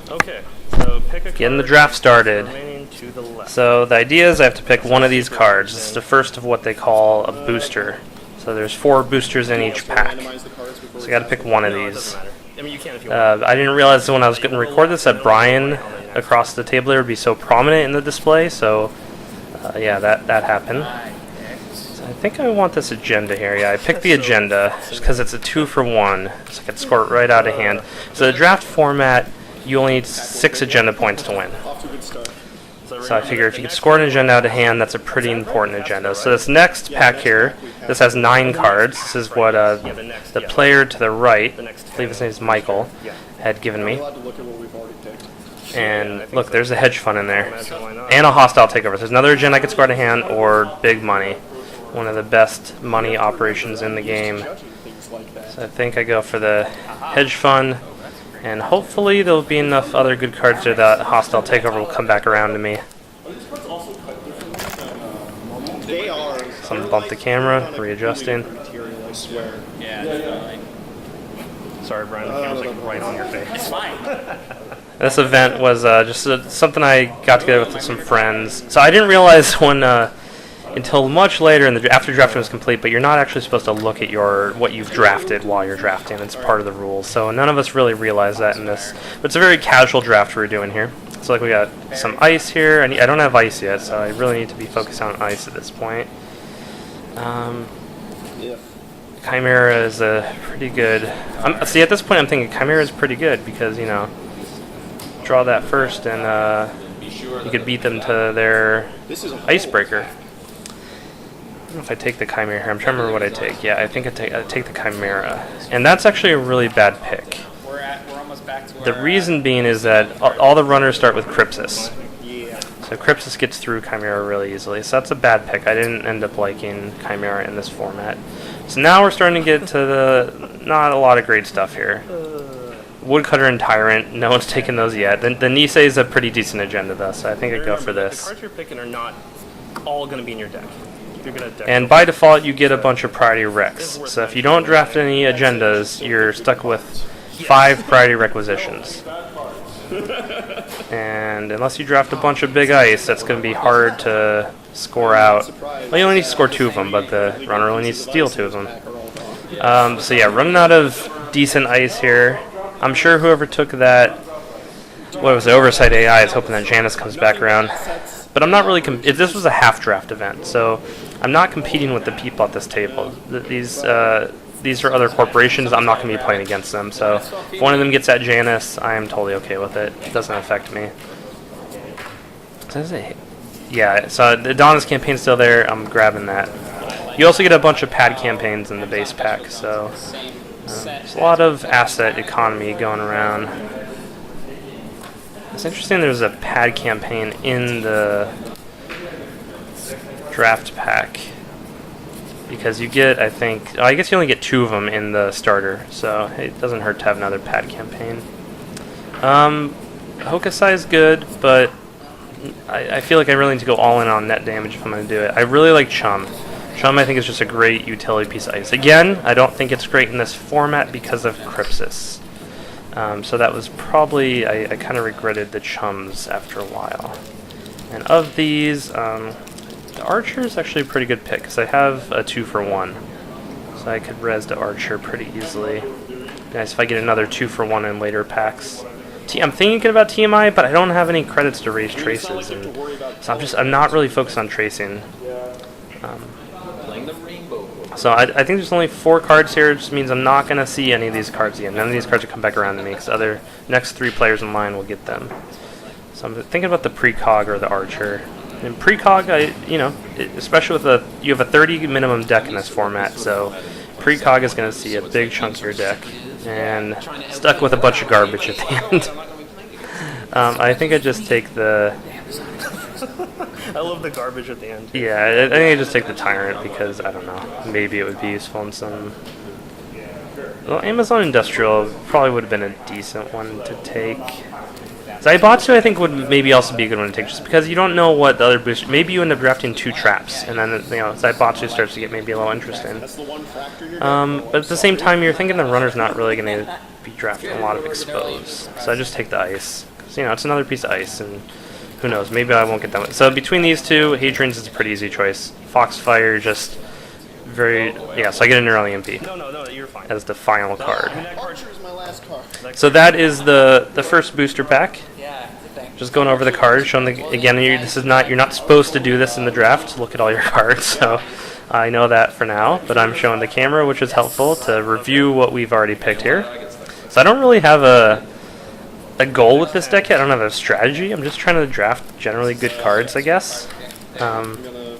Okay, so pick a Getting the card, draft started. remaining to the left. So the idea is I have to pick one of these cards. This is the first of what they call a booster. So there's 4 boosters in each pack. So I got to pick one of No, it these. doesn't matter. I mean, you can if you want. I didn't realize when I was going to record this that Brian across the table there would be so prominent in the display. So yeah, that happened. So I think I want this agenda here. Yeah, I picked the agenda just because it's a 2-for-1, so I can score it right out of hand. So the draft format, you only need 6 agenda points to win. So I figure if you could score an agenda out of hand, that's a pretty important agenda. So this next pack here, this has 9 cards. This is what the player to the right, I believe his name is Michael, had given me. And look, there's a hedge fund in there. And a hostile takeover. So there's another agenda I could score out of hand, or big money. One of the best money operations in the game. So I think I go for the hedge fund. And hopefully there'll be enough other good cards there that hostile takeover will come back around to me. Someone bumped the camera, readjusting. Sorry, Brian, the camera's like right on your face. It's fine. This event was just something I got together with some friends. So I didn't realize when until much later after drafting was complete, but you're not actually supposed to look at what you've drafted while you're drafting. It's part of the rules. So none of us really realized that in this. But it's a very casual draft we're doing here. So like we got some ice here. I don't have ice yet, so I really need to be focused on ice at this point. Chimera is a pretty good. See, at this point I'm thinking Chimera is pretty good because, you know, draw that first and you could beat them to their icebreaker. I don't know if I take the Chimera here. I'm trying to remember what I take. Yeah, I think I take the Chimera. And that's actually a really bad pick. We're almost back to The reason being is that all the runners start with Crypsis. So Crypsis gets through Chimera really easily. So that's a bad pick. I didn't end up liking Chimera in this format. So now we're starting to get to the not a lot of great stuff here. Woodcutter and Tyrant. No one's taken those yet. The Nisei is a pretty decent agenda though, so I think I'd go for this. The cards you're picking are not all going to be in your deck. And by default, you get a bunch of priority recs. So if you don't draft any agendas, you're stuck with 5 priority requisitions. And unless you draft a bunch of big ice, that's going to be hard to score out. Well, you only need to score 2 of them, but the runner only needs to steal 2 of them. So yeah, running out of decent ice here. I'm sure whoever took that, what was it, Oversight AI, is hoping that Janice comes back around. But I'm not really. This was a half draft event, so I'm not competing with the people at this table. These are other corporations. I'm not going to be playing against them. So if one of them gets at Janice, I am totally okay with it. It doesn't affect me. Yeah. So the Adonis campaign's still there. I'm grabbing that. You also get a bunch of pad campaigns in the base pack. So there's a lot of asset economy going around. It's interesting there's a pad campaign in the draft pack because you get, I think, I guess you only get 2 of them in the starter, so it doesn't hurt to have another pad campaign. Hokusai is good, but I feel like I really need to go all in on net damage if I'm going to do it. I really like Chum. Chum, I think, is just a great utility piece of ice. Again, I don't think it's great in this format because of Crypsis. So that was probably, I kind of regretted the Chums after a while. And of these, the Archer is actually a pretty good pick because I have a 2-for-1. So I could res the Archer pretty easily. Nice if I get another 2-for-1 in later packs. I'm thinking about TMI, but I don't have any credits to raise traces. And so I'm not really focused on tracing. So I think there's only 4 cards here, which means I'm not going to see any of these cards again. None of these cards will come back around to me, because the next 3 players in line will get them. So I'm thinking about the Precog or the Archer. And Precog, especially with you have a 30 minimum deck in this format, so Precog is going to see a big chunk of your deck, and stuck with a bunch of garbage at the end. I think I just take the... I love the garbage at the end. Yeah, I think I just take the Tyrant because, I don't know, maybe it would be useful in some... Well, Amazon Industrial probably would have been a decent one to take. Zaibatsu, I think, would maybe also be a good one to take, just because you don't know what the other boost... Maybe you end up drafting 2 traps, and then, Zaibatsu starts to get maybe a little interesting. But at the same time, you're thinking the runner's not really going to be drafting a lot of expose. So I just take the ice. So, you know, it's another piece of ice, and who knows, maybe I won't get that one. So between these two, Hadrian's is a pretty easy choice. Foxfire, just very, yeah, so I get an early MP No, you're fine. as the final card. Archer is my last card. So that is the first booster pack. Yeah, thanks. Just going over the cards, showing the, again, this is not, you're not supposed to do this in the draft, look at all your cards, so I know that for now, but I'm showing the camera, which is helpful to review what we've already picked here. So I don't really have a goal with this deck yet. I don't have a strategy. I'm just trying to draft generally good cards, I guess. I'm gonna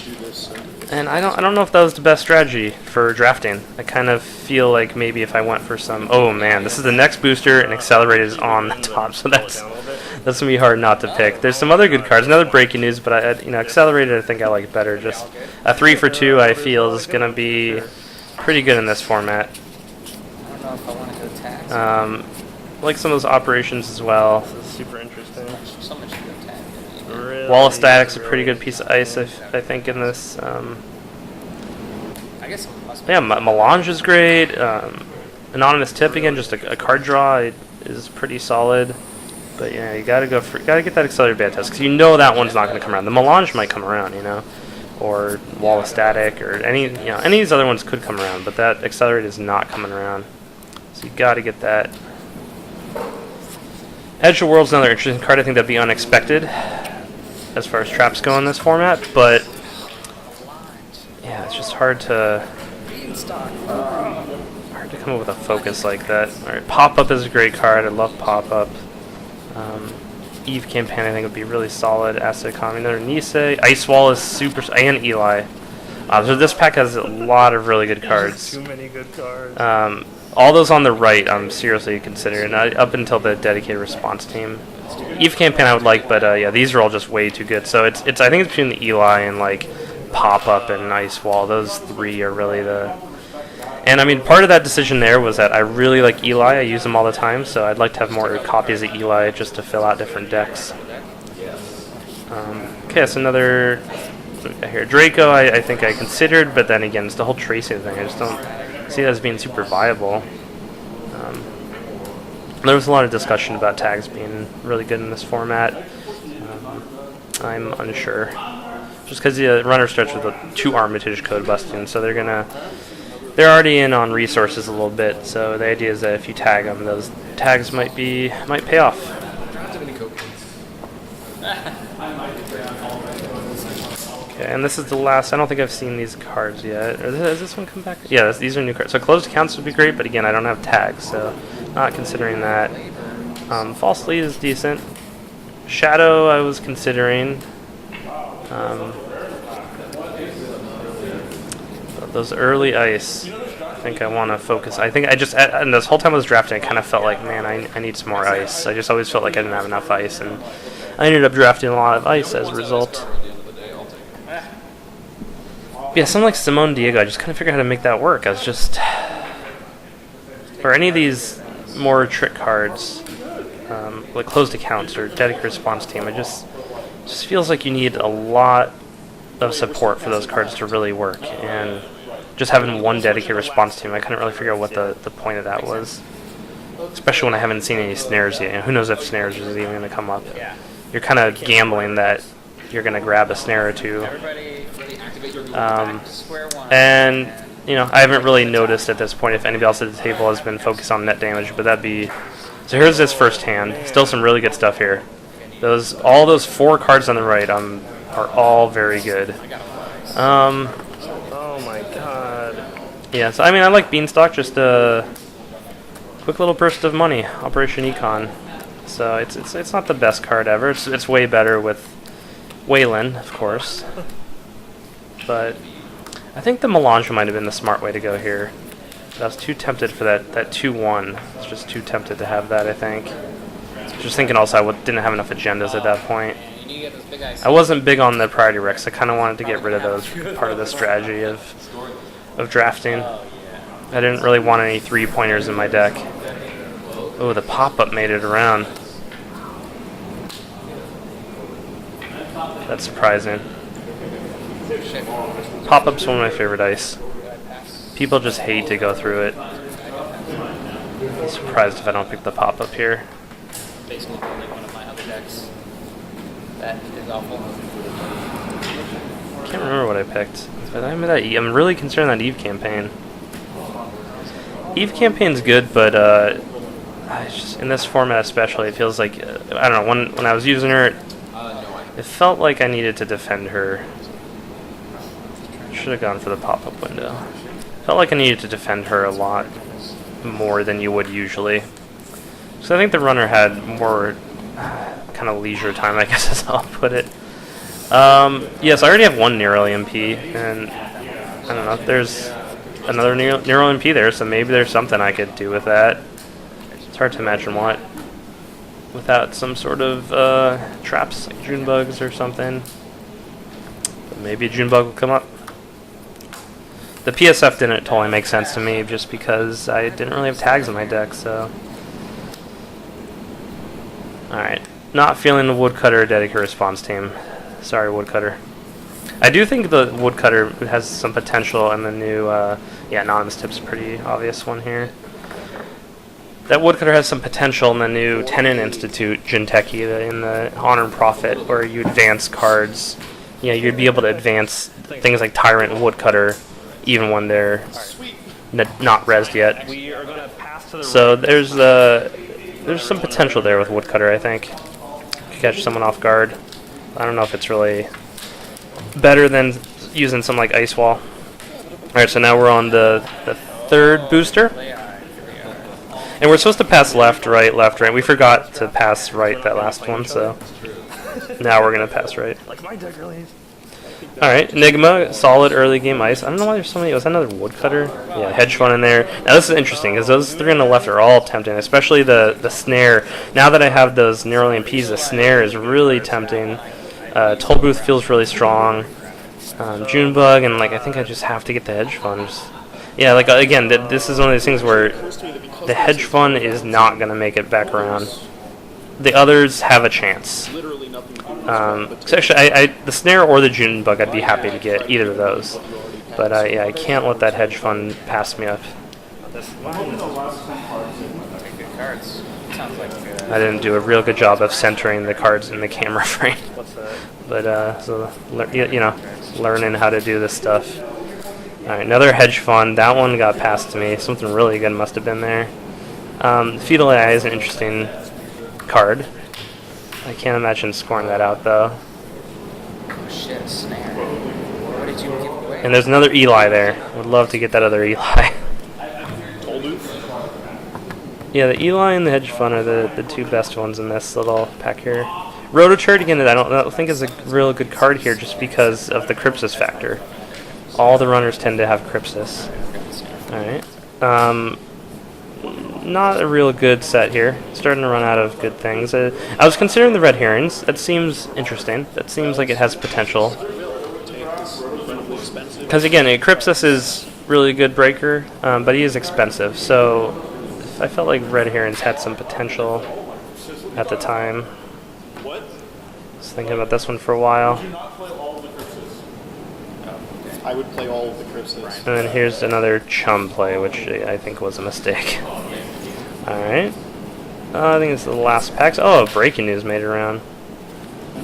do this. And I don't know if that was the best strategy for drafting. I kind of feel like maybe if I went for some... Oh man, this is the next booster, and Accelerated is on the top, so that's gonna be hard not to pick. There's some other good cards, another breaking news, but Accelerated I think I like better. Just a 3 for 2 I feel is gonna be pretty good in this format. I don't know if I want to go tax. Like some of those operations as well. This is super interesting. So much to go tax. Really, Wall of Static's a pretty good piece of ice, I think, in this. I guess it must be. Yeah, Melange is great. Anonymous Tip again, just a card draw is pretty solid. But yeah, you gotta get that Accelerated Bad Test because you know that one's not gonna come around. The Melange might come around, you know, or Wall of Static, or any of these other ones could come around, but that Accelerated is not coming around. So you gotta get that. Edge of World's another interesting card. I think that'd be unexpected as far as traps go in this format, but yeah, it's just hard to come up with a focus like that. All right, Pop-Up is a great card. I love Pop-Up. Eve Campaign I think would be really solid. Acid Economy, another Nisei. Ice Wall is super, and Eli. So this pack has a lot of really good cards. Too many good cards. All those on the right, I'm seriously considering. Up until the dedicated response team, Eve Campaign I would like, but yeah, these are all just way too good. So it's I think it's between the Eli and like Pop Up and Ice Wall. Those three are really the. And I mean, part of that decision there was that I really like Eli. I use them all the time, so I'd like to have more copies of Eli just to fill out different decks. Okay, that's another. Here, Draco, I think I considered, but then again, it's the whole tracing thing. I just don't see that as being super viable. There was a lot of discussion about tags being really good in this format. I'm unsure. Just because the runner starts with a 2 Armitage code busting, so they're already in on resources a little bit. So the idea is that if you tag them, those tags might pay off. Okay, and this is the last. I don't think I've seen these cards yet. Has this one come back? Yeah, these are new cards. So closed accounts would be great, but again, I don't have tags, so not considering that. False Lead is decent. Shadow, I was considering. Those early ice, I think I want to focus. I think and this whole time I was drafting, I kind of felt like, man, I need some more ice. I just always felt like I didn't have enough ice, and I ended up drafting a lot of ice as a result. Yeah, something like Simone Diego, I just couldn't figure out how to make that work. I was just... Or any of these more trick cards, like closed accounts or dedicated response team, it just feels like you need a lot of support for those cards to really work. And just having one dedicated response team, I couldn't really figure out what the point of that was. Especially when I haven't seen any snares yet. Who knows if snares is even going to come up. You're kind of gambling that you're going to grab a snare or two. And, I haven't really noticed at this point if anybody else at the table has been focused on net damage, but that'd be... So here's this first hand. Still some really good stuff here. All those 4 cards on the right are all very good. Oh my god. Yeah, so I mean, I like Beanstalk, just a quick little burst of money, Operation Econ. So it's not the best card ever. It's way better with Waylon, of course. But I think the Melange might have been the smart way to go here. But I was too tempted for that 2-1. I was just too tempted to have that, I think. Just thinking also I didn't have enough agendas at that point. I wasn't big on the priority Rex. I kind of wanted to get rid of those part of the strategy of drafting. I didn't really want any 3-pointers in my deck. Oh, the Pop-Up made it around. That's surprising. Pop-Up's one of my favorite ice. People just hate to go through it. I'm surprised if I don't pick the Pop-Up here. basically building one of my other decks. That is awful. I can't remember what I picked. But I'm really concerned that Eve campaign. Eve campaign's good, but it's just, in this format especially, it feels like I don't know. When I was using her, it felt like I needed to defend her. Should have gone for the pop-up window. Felt like I needed to defend her a lot more than you would usually. So I think the runner had more kind of leisure time, I guess is how I'll put it. Yes, I already have one Neural EMP, and I don't know if there's another Neural EMP there, so maybe there's something I could do with that. It's hard to imagine what. Without some sort of traps, like June bugs or something. But maybe a June bug will come up. The PSF didn't totally make sense to me, just because I didn't really have tags in my deck, so... Alright. Not feeling the Woodcutter Dedicated Response team. Sorry, Woodcutter. I do think the Woodcutter has some potential in the new... yeah, Anonymous Tip's a pretty obvious one here. That Woodcutter has some potential in the new Tenon Institute Jinteki, in the Honor and Profit, where you advance cards. Yeah, you'd be able to advance things like Tyrant and Woodcutter, even when they're not rezzed yet. We are going to pass to the So there's some potential there with Woodcutter, I think. Could catch someone off guard. I don't know if it's really better than using some like Ice Wall. Alright, so now we're on the third booster. And we're supposed to pass left, right. We forgot to pass right that last one, so now we're going to pass right. Like my deck really is. Alright, Enigma, solid early game ice. I don't know why there's so many. Was that another Woodcutter? Yeah, Hedge Fund in there. Now this is interesting, because those three on the left are all tempting, especially the snare. Now that I have those Neural EMPs, the snare is really tempting. Toll Booth feels really strong. Junebug, and like I think I just have to get the Hedge Fund. Yeah, like again, this is one of these things where the Hedge Fund is not going to make it back around. The others have a chance. So actually, the Snare or the Junebug, I'd be happy to get either of those. But yeah, I can't let that Hedge Fund pass me up. Okay, good cards. Sounds like I didn't do a real good job of centering the cards in the camera frame. What's that? But so you know, learning how to do this stuff. All right, another Hedge Fund. That one got passed to me. Something really good must have been there. Fetal AI is an interesting card. I can't imagine scoring that out though. oh shit, a snare. What did you give away? And there's another Eli there. Would love to get that other Eli. Yeah, the Eli and the Hedge Fund are the two best ones in this little pack here. Rototurd, again, I don't think is a real good card here just because of the Crypsis factor. All the runners tend to have Crypsis. Alright. Not a real good set here. Starting to run out of good things. I was considering the Red Herrings. That seems interesting. That seems like it has potential. Because again, Crypsis is really good breaker, but he is expensive. So I felt like Red Herrings had some potential at the time. I was thinking about this one for a while. I would play all of the Crypsis. And then here's another Chum play, which I think was a mistake. Alright. I think it's the last packs. Oh, breaking news made it around.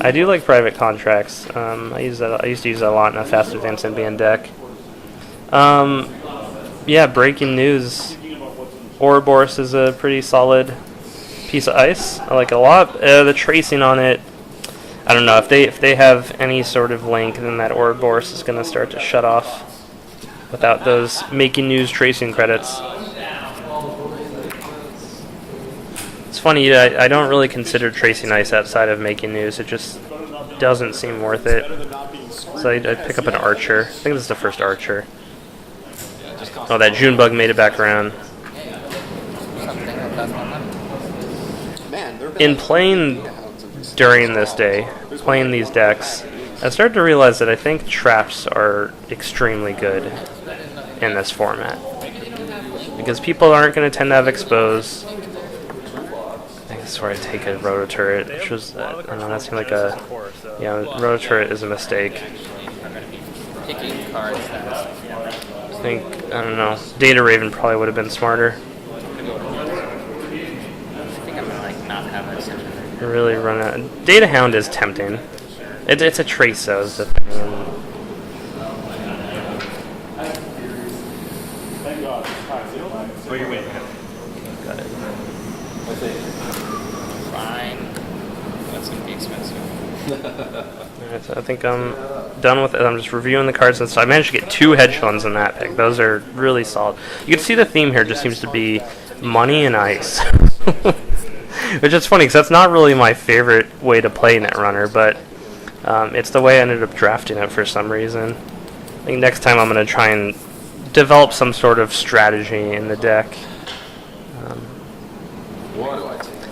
I do like private contracts. I used to use that a lot in a fast advance NBN deck. Yeah, breaking news. Ouroboros is a pretty solid piece of ice. I like it a lot. The tracing on it, I don't know, if they have any sort of link, then that Ouroboros is going to start to shut off without those making news tracing credits. It's funny, I don't really consider tracing ice outside of making news. It just doesn't seem worth it. So I'd pick up an Archer. I think this is the first Archer. Oh, that Junebug made it back around. In playing during this day, playing these decks, I started to realize that I think traps are extremely good in this format. Because people aren't going to tend to have expose. I think this is where I take a Rototurret, which was, I don't know, that seemed like a, yeah, Rototurret is a mistake. Picking cards fast. I think, I don't know, Data Raven probably would have been smarter. I think I'm gonna like not have a Really run out. Data Hound is tempting. It's a trace, though, is the thing. Oh, you're waiting. Got it. Fine. That's gonna be expensive. Alright, so I think I'm done with it. I'm just reviewing the cards and stuff. I managed to get 2 hedge funds in that pick. Those are really solid. You can see the theme here just seems to be money and ice. Which is funny because that's not really my favorite way to play Netrunner, but it's the way I ended up drafting it for some reason. I think next time I'm going to try and develop some sort of strategy in the deck.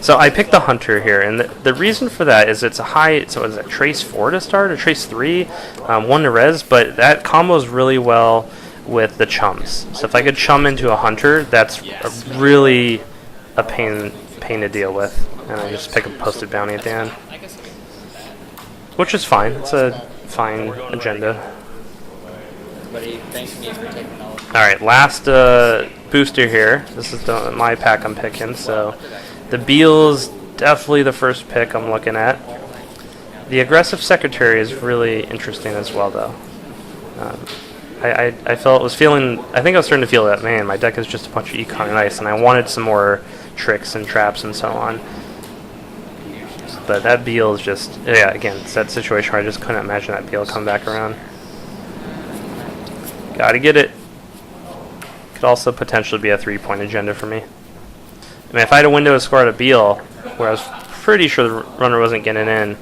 So I picked the Hunter here, and the reason for that is it's a high, so is it Trace 4 to start, or Trace 3, 1 to res, but that combos really well with the chums. So if I could chum into a Hunter, that's really a pain to deal with. And I just pick a posted bounty at the end. Which is fine, it's a fine agenda. Buddy, thank me for taking all of Alright, last booster here. This is my pack I'm picking, so the Beal's definitely the first pick I'm looking at. The Aggressive Secretary is really interesting as well, though. I think I was starting to feel that, man, my deck is just a bunch of Econ and Ice, and I wanted some more tricks and traps and so on. But that Beal is just, yeah, again, it's that situation where I just couldn't imagine that Beal come back around. Gotta get it. Could also potentially be a 3-point agenda for me. I mean, if I had a window to score at a Beal, where I was pretty sure the runner wasn't getting in,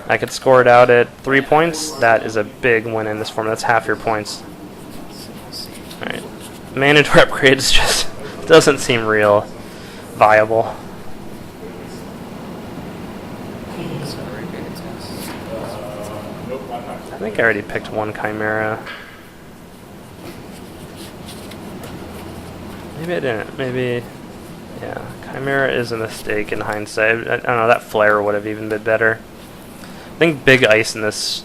I could score it out at 3 points. That is a big win in this form. That's half your points. Alright. Mandatory upgrades just doesn't seem real viable. I think I already picked one Chimera. Maybe I didn't. Maybe, yeah. Chimera is a mistake in hindsight. I don't know, that Flare would have even been better. I think Big Ice in this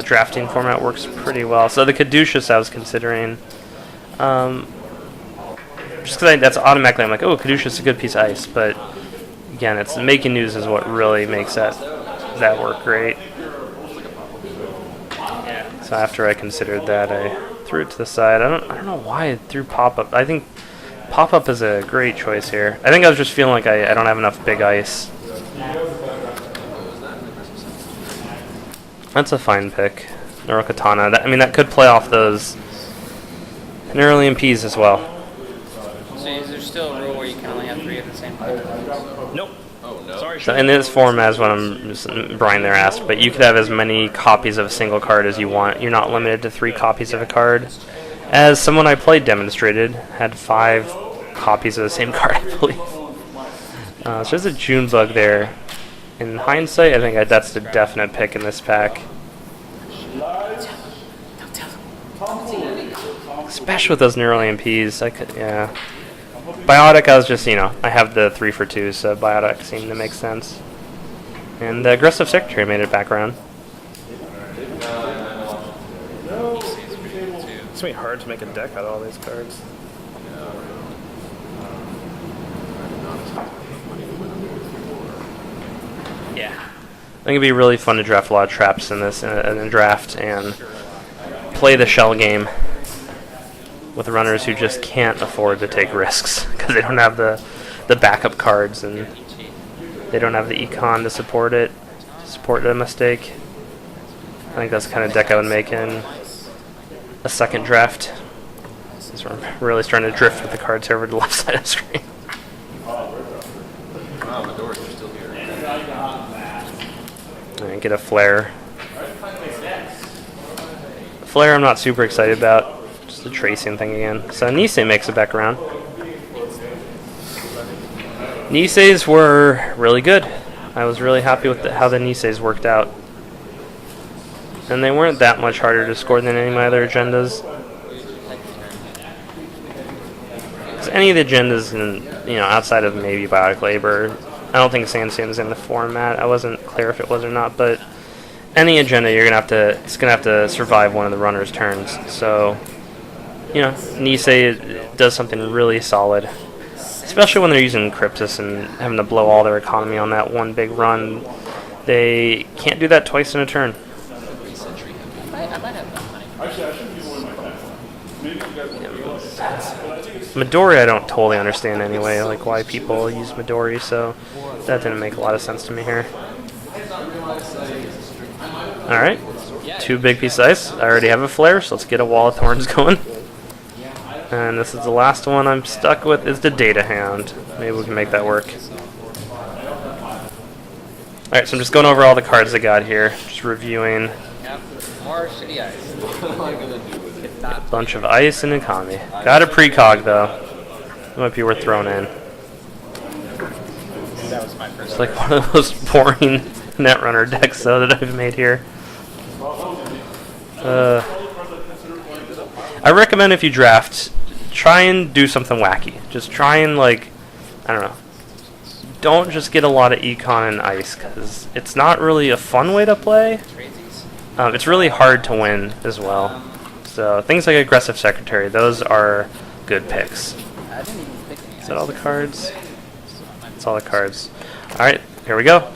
drafting format works pretty well. So the Caduceus I was considering, just because that's automatically I'm like, oh, Caduceus is a good piece of ice. But again, it's making news is what really makes that work great. So after I considered that, I threw it to the side. I don't know why I threw Pop-Up. I think Pop-Up is a great choice here. I think I was just feeling like I don't have enough Big Ice. That's a fine pick. Neurokatana. I mean, that could play off those Neuralian Peas as well. So is there still a rule where you can only have 3 of the same type? Nope. Oh, no. Sorry. So in this form, as what Brian there asked, but you could have as many copies of a single card as you want. You're not limited to 3 copies of a card. As someone I played demonstrated, had 5 copies of the same card, I believe. So there's a Junebug there. In hindsight, I think that's the definite pick in this pack. Especially with those Neuralian Peas, yeah. Biotic, I was just, I have the 3 for 2, so Biotic seemed to make sense. And the Aggressive Secretary made it back around. It's gonna be hard to make a deck out of all these cards. Yeah. I think it'd be really fun to draft a lot of traps in this in a draft and play the shell game with runners who just can't afford to take risks because they don't have the backup cards and they don't have the econ to support the mistake. I think that's the kind of deck I would make in a second draft. Since we're really starting to drift with the cards over to the left side of the screen. Wow, the doors are still here. And get a Flare. Flare I'm not super excited about. Just the tracing thing again. So Nisei makes it back around. Niseis were really good. I was really happy with how the Niseis worked out. And they weren't that much harder to score than any of my other agendas. Any of the agendas, outside of maybe Biotic Labor, I don't think Sandstone is in the format. I wasn't clear if it was or not, but any agenda it's gonna have to survive one of the runner's turns. So, Nisei does something really solid. especially when they're using Crypsis and having to blow all their economy on that one big run. They can't do that twice in a turn. I might have enough money. Midori I don't totally understand anyway, like why people use Midori, so that didn't make a lot of sense to me here. Alright, 2 big pieces of ice. I already have a flare, so let's get a Wall of Thorns going. And this is the last one I'm stuck with, is the Data Hand. Maybe we can make that work. Alright, so I'm just going over all the cards I got here, just reviewing. Yep. More shitty ice. Bunch of ice and economy. Got a precog though. It might be worth throwing in. That was my first. It's like one of those boring Netrunner decks though that I've made here. I recommend if you draft, try and do something wacky. Just try and like, I don't know. Don't just get a lot of econ and ice because it's not really a fun way to play. It's really hard to win as well. So things like Aggressive Secretary, those are good picks. I didn't even pick any. Is that all the cards? That's all the cards. Alright, here we go.